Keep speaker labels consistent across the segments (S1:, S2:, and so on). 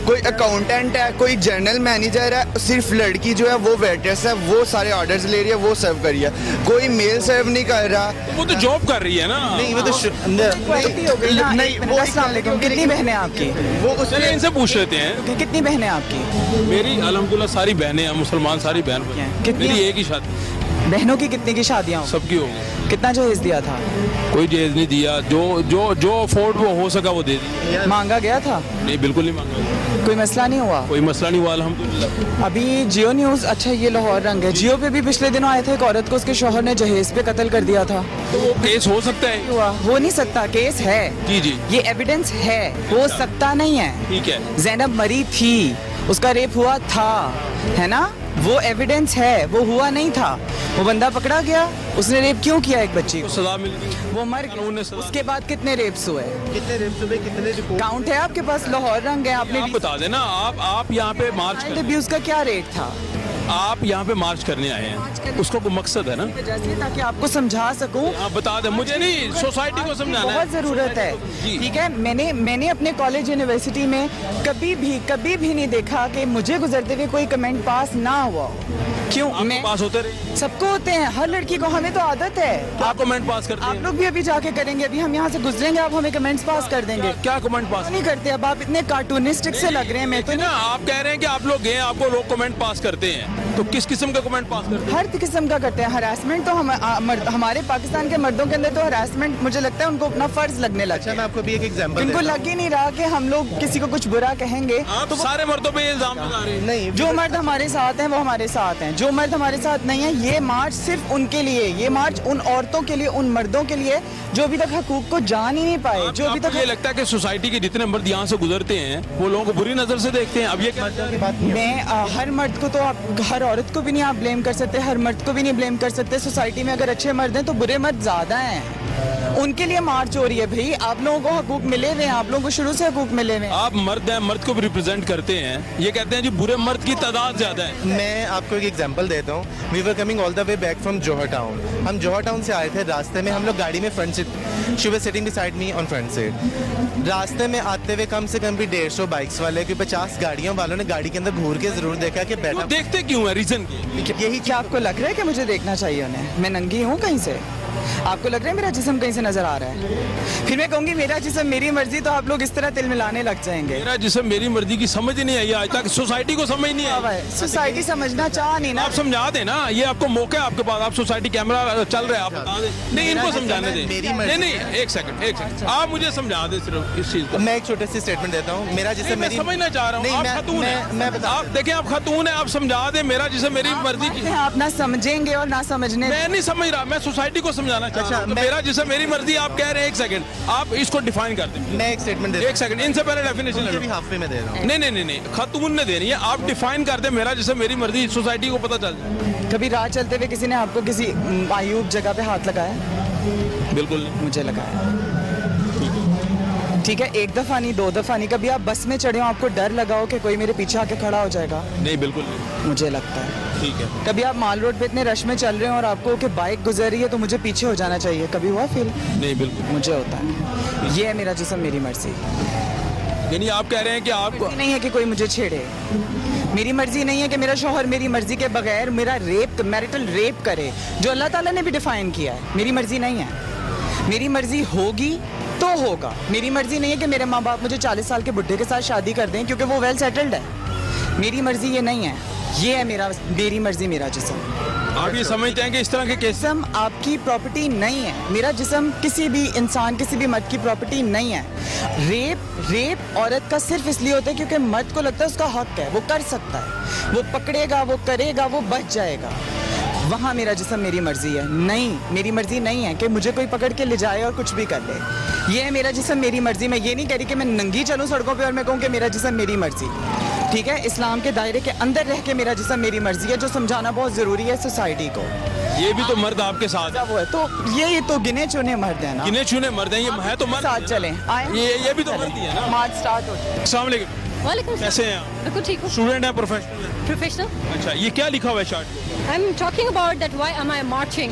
S1: کوئی اکاؤنٹنٹ ہے, کوئی جنرل مینیجر ہے, صرف لڑکی جو ہے وہ ویٹرس ہے, وہ سارے آرڈرز لے رہی ہے, وہ سرو کر رہی ہے, کوئی میل سرو نہیں کر رہا.
S2: وہ تو جاب کر رہی ہے نا.
S1: نہیں وہ تو
S3: نہیں. السلام علیکم, کتنی بہنیں آپ کی؟
S1: وہ اس
S2: چلے ان سے پوچھ لیتے ہیں.
S3: کتنی بہنیں آپ کی؟
S2: میری الحمدللہ ساری بہنیں ہیں, مسلمان ساری بہن.
S3: کتنی؟
S2: میری ایک ہی شادی.
S3: بہنوں کی کتنی کی شادیاں ہوں؟
S2: سب کی ہوگی.
S3: کتنا جہیز دیا تھا؟
S2: کوئی جہیز نہیں دیا, جو افورڈ وہ ہو سکا وہ دے دی.
S3: مانگا گیا تھا؟
S2: نہیں بالکل نہیں مانگا.
S3: کوئی مسئلہ نہیں ہوا؟
S2: کوئی مسئلہ نہیں ہوا الحمدللہ.
S3: ابھی جیو نیوز, اچھا یہ لاہور رنگ ہے, جیو پہ بھی پچھلے دنوں آئے تھے, ایک عورت کو اس کے شوہر نے جہیز پہ قتل کر دیا تھا.
S2: تو وہ کیس ہو سکتا ہے.
S3: ہو نہیں سکتا, کیس ہے.
S2: جی جی
S3: یہ ایویڈنس ہے, ہو سکتا نہیں ہے.
S2: ٹھیک ہے.
S3: زینب مری تھی, اس کا ریپ ہوا تھا, ہے نا, وہ ایویڈنس ہے, وہ ہوا نہیں تھا. وہ بندہ پکڑا گیا, اس نے ریپ کیوں کیا ایک بچی کو,
S2: سزا مل گئی,
S3: وہ مر گیا. اس کے بعد کتنے ریپس ہوئے,
S1: کتنے ریپس ہوئے, کتنے
S3: کاؤنٹ ہے آپ کے پاس؟ لاہور رنگ ہے, آپ نے
S2: آپ بتا دینا. آپ یہاں پہ مارچ
S3: چائلڈ ابیوز کا کیا ریٹ تھا؟
S2: آپ یہاں پہ مارچ کرنے آئے ہیں, اس کو کوئی مقصد ہے نا,
S3: تاکہ آپ کو سمجھا سکوں.
S2: آپ بتا دیں. مجھے نہیں, سوسائٹی کو سمجھانا ہے.
S3: بہت ضرورت ہے. ٹھیک ہے, میں نے اپنے کالج یونیورسٹی میں کبھی بھی نہیں دیکھا کہ مجھے گزرتے ہوئے کوئی کمنٹ پاس نہ ہوا. کیوں؟ میں
S2: پاس ہوتے رہے,
S3: سب کو ہوتے ہیں, ہر لڑکی کو, ہمیں تو عادت ہے.
S2: آپ کمنٹ پاس کرتے
S3: آپ
S2: ہیں.
S3: لوگ بھی ابھی جا کے کریں گے, ابھی ہم یہاں سے گزریں گے, آپ ہمیں کمنٹس پاس کر دیں گے.
S2: کیا کمنٹ پاس
S3: نہیں کرتے, اب آپ اتنے کارٹونسٹک سے لگ رہے ہیں. میں تو
S2: نا, آپ کہہ رہے ہیں کہ آپ لوگ گئے, آپ کو لوگ کمنٹ پاس کرتے ہیں, تو کس قسم کا کمنٹ پاس کرتے ہیں؟
S3: ہر قسم کا کرتے ہیں. ہراسمنٹ تو ہمارے پاکستان کے مردوں کے اندر تو ہراسمنٹ مجھے لگتا ہے ان کو اپنا فرض لگنے لگتا ہے.
S1: میں آپ کو بھی ایک ایگزامپل,
S3: ان کو لگ ہی نہیں رہا کہ ہم لوگ کسی کو کچھ برا کہیں گے.
S2: تو سارے مردوں پہ الزام لگا رہے ہیں.
S1: نہیں,
S3: جو مرد ہمارے ساتھ ہیں وہ ہمارے ساتھ ہیں, جو مرد ہمارے ساتھ نہیں ہیں, یہ مارچ صرف ان کے لیے, یہ مارچ ان عورتوں کے لیے, ان مردوں کے لیے جو ابھی تک حقوق کو جان ہی نہیں پائے. جو ابھی تک
S2: یہ لگتا ہے کہ سوسائٹی کے جتنے مرد یہاں سے گزرتے ہیں وہ لوگوں کو بری نظر سے دیکھتے ہیں. اب یہ
S3: میں ہر مرد کو تو آپ, ہر عورت کو بھی نہیں آپ بلیم کر سکتے, ہر مرد کو بھی نہیں بلیم کر سکتے. سوسائٹی میں اگر اچھے مرد ہیں تو برے مرد زیادہ ہیں, ان کے لیے مارچ ہو رہی ہے. بھائی آپ لوگوں کو حقوق ملے ہوئے ہیں, آپ لوگوں کو شروع سے حقوق ملے ہوئے ہیں.
S2: آپ مرد ہیں, مرد کو بھی ریپرزینٹ کرتے ہیں, یہ کہتے ہیں جی برے مرد کی تعداد زیادہ ہے.
S1: میں آپ کو ایک ایگزامپل دیتا ہوں. We were coming all the way back from Johar Town. ہم جوہر ٹاؤن سے آئے تھے, راستے میں ہم لوگ گاڑی میں front set, she was sitting beside me on front set. راستے میں آتے ہوئے کم سے کم بھی 150 بائکس والے, کوئی 50 گاڑیوں والوں نے گاڑی کے اندر گھور کے ضرور دیکھا کہ بیٹھا.
S2: دیکھتے کیوں ہے, ریزن
S3: یہی کیا آپ کو لگ رہا ہے کہ مجھے دیکھنا چاہیے انہیں؟ میں ننگی ہوں کہیں سے؟ آپ کو لگ رہا ہے میرا جسم کہیں سے نظر آ رہا ہے؟ پھر میں کہوں گی میرا جسم میری مرضی, تو آپ لوگ اس طرح تل ملانے لگ جائیں گے.
S2: میرا جسم میری مرضی کی سمجھ نہیں آئی آج تک, سوسائٹی کو سمجھ نہیں آئی.
S3: سوسائٹی سمجھنا چاہ نہیں نا.
S2: آپ سمجھا دیں نا, یہ آپ کو موقع ہے آپ کے پاس, آپ سوسائٹی کیمرہ چل رہا ہے, آپ بتا دیں. نہیں, ان کو سمجھانے دیں. نہیں, ایک سیکنڈ, آپ مجھے سمجھا دیں صرف اس چیز کو.
S1: میں ایک چھوٹے سی اسٹیٹمنٹ دیتا ہوں. میرا جسم
S2: میں سمجھنا چاہ رہا ہوں, آپ خاتون ہیں, آپ دیکھیں, آپ خاتون ہیں, آپ سمجھا دیں میرا جسم میری مرضی کی.
S3: آپ نہ سمجھیں گے اور نہ سمجھنے.
S2: میں نہیں سمجھ رہا, میں سوسائٹی کو سمجھانا چاہ رہا ہوں. میرا جسم میری مرضی, آپ کہہ رہے ہیں. ایک سیکنڈ, آپ اس کو ڈیفائن کر دیں.
S1: میں ایک اسٹیٹمنٹ
S2: ایک سیکنڈ, ان سے پہلے ڈیفینیشن
S1: ہاف میں دے رہا ہوں.
S2: نہیں, خاتون نے دینی ہے, آپ ڈیفائن کر دیں میرا جسم میری مرضی, سوسائٹی کو پتہ چل جائے.
S3: کبھی راہ چلتے ہوئے کسی نے آپ کو کسی معیوب جگہ پہ ہاتھ لگایا؟
S2: بالکل نہیں.
S3: مجھے لگایا. ٹھیک ہے, ایک دفعہ نہیں, 2 دفعہ نہیں. کبھی آپ بس میں چڑھے ہو, آپ کو ڈر لگا ہو کہ کوئی میرے پیچھے آ کے کھڑا ہو جائے گا؟
S2: نہیں, بالکل نہیں.
S3: مجھے لگتا ہے.
S2: ٹھیک ہے.
S3: کبھی آپ مال روڈ پہ اتنے رش میں چل رہے ہیں اور آپ کو کہ بائک گزر رہی ہے تو مجھے پیچھے ہو جانا چاہیے, کبھی ہوا فیل؟
S2: نہیں, بالکل
S3: مجھے ہوتا ہے. یہ ہے میرا جسم میری مرضی.
S2: یعنی آپ کہہ رہے ہیں کہ آپ کو
S3: نہیں ہے کہ کوئی مجھے چھیڑے, میری مرضی نہیں ہے کہ میرا شوہر میری مرضی کے بغیر میرا میرٹل ریپ کرے, جو اللہ تعالیٰ نے بھی ڈیفائن کیا ہے. میری مرضی نہیں ہے. میری مرضی ہوگی تو ہوگا. میری مرضی نہیں ہے کہ میرے ماں باپ مجھے 40 سال کے بڈھے کے ساتھ شادی کر دیں کیونکہ وہ ویل سیٹلڈ ہے. میری مرضی یہ نہیں ہے. یہ ہے میری مرضی, میرا جسم.
S2: آپ یہ سمجھتے ہیں کہ اس طرح کے کیس
S3: جسم آپ کی پراپرٹی نہیں ہے. میرا جسم کسی بھی انسان, کسی بھی مرد کی پراپرٹی نہیں ہے. ریپ عورت کا صرف اس لیے ہوتا ہے کیونکہ مرد کو لگتا ہے اس کا حق ہے, وہ کر سکتا ہے, وہ پکڑے گا, وہ کرے گا, وہ بچ جائے گا. وہاں میرا جسم میری مرضی ہے. نہیں, میری مرضی نہیں ہے کہ مجھے کوئی پکڑ کے لے جائے اور کچھ بھی کر لے. یہ ہے میرا جسم میری مرضی. میں یہ نہیں کہہ رہی کہ میں ننگی چلوں سڑکوں پہ اور میں کہوں کہ میرا جسم میری مرضی. ٹھیک ہے, اسلام کے دائرے کے اندر رہ کے میرا جسم میری مرضی ہے, جو سمجھانا بہت ضروری ہے سوسائٹی کو.
S2: یہ بھی تو مرد آپ کے ساتھ
S3: وہ ہے تو یہ تو گنے چنے مرد ہیں نا.
S2: گنے چنے مرد ہیں, یہ ہے تو مرد.
S3: ساتھ چلیں,
S2: یہ بھی تو مرد ہی ہے نا.
S3: مارچ سٹارٹ ہو جائے.
S2: السلام علیکم.
S4: وعلیکم السلام.
S2: کیسے ہیں آپ؟
S4: بالکل ٹھیک ہوں.
S2: اسٹوڈنٹ ہیں, پروفیشنل ہیں؟
S4: پروفیشنل.
S2: اچھا, یہ کیا لکھا ہوا ہے short?
S4: I am talking about that why am I marching.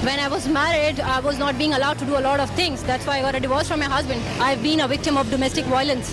S4: When I was married, I was not being allowed to do a lot of things. That's why I got a divorce from my husband. I've been a victim of domestic violence.